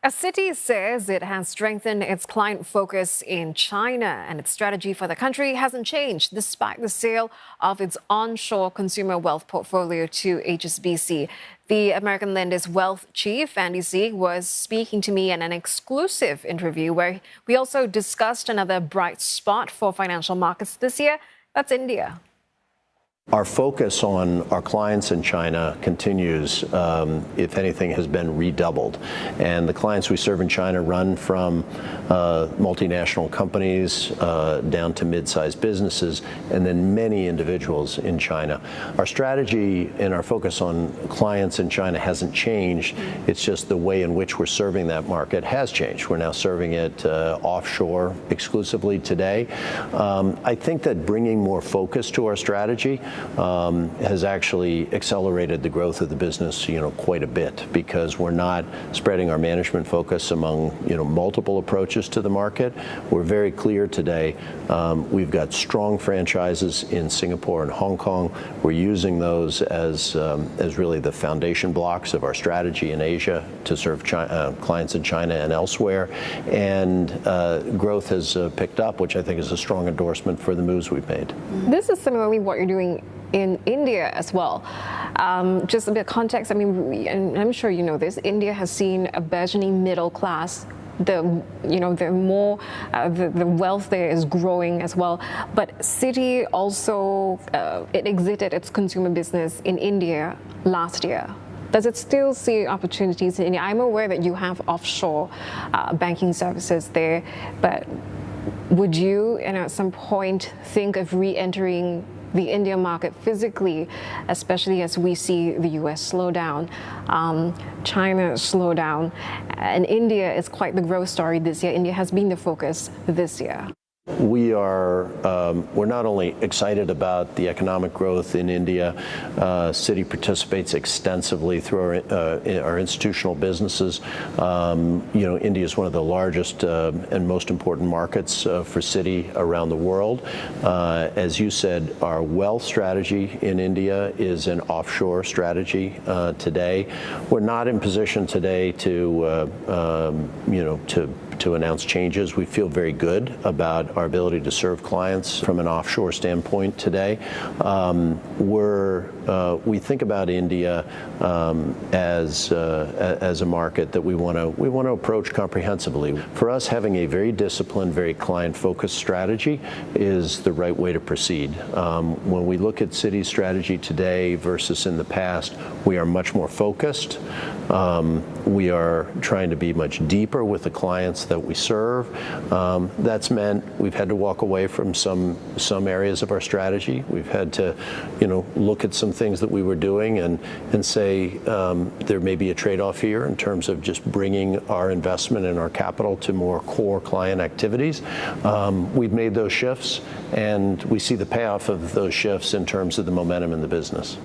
Citi says it has strengthened its client focus in China, and its strategy for the country hasn't changed despite the sale of its onshore consumer wealth portfolio to HSBC. The American lender's wealth chief, Andy Sieg, was speaking to me in an exclusive interview where we also discussed another bright spot for financial markets this year. That's India. Our focus on our clients in China continues, if anything, has been redoubled. And the clients we serve in China run from multinational companies down to mid-sized businesses, and then many individuals in China. Our strategy and our focus on clients in China hasn't changed. It's just the way in which we're serving that market has changed. We're now serving it offshore exclusively today. I think that bringing more focus to our strategy has actually accelerated the growth of the business, quite a bit, because we're not spreading our management focus among, multiple approaches to the market. We're very clear today. We've got strong franchises in Singapore and Hong Kong. We're using those as really the foundation blocks of our strategy in Asia to serve clients in China and elsewhere. And growth has picked up, which I think is a strong endorsement for the moves we've made. This is similarly what you're doing in India as well. Just a bit of context, and I'm sure you know this, India has seen a burgeoning middle class. The wealth there is growing as well. But Citi also, it exited its consumer business in India last year. Does it still see opportunities in India? I'm aware that you have offshore banking services there, but would you, at some point, think of re-entering the Indian market physically, especially as we see the US slow down, China slow down, and India is quite the growth story this year. India has been the focus this year. We're not only excited about the economic growth in India. Citi participates extensively through our institutional businesses. India is one of the largest and most important markets for Citi around the world. As you said, our wealth strategy in India is an offshore strategy today. We're not in position today to announce changes. We feel very good about our ability to serve clients from an offshore standpoint today. We think about India as a market that we want to approach comprehensively. For us, having a very disciplined, very client-focused strategy is the right way to proceed. When we look at Citi's strategy today versus in the past, we are much more focused. We are trying to be much deeper with the clients that we serve. That's meant we've had to walk away from some areas of our strategy. We've had to, look at some things that we were doing and say there may be a trade-off here in terms of just bringing our investment and our capital to more core client activities. We've made those shifts, and we see the payoff of those shifts in terms of the momentum in the business.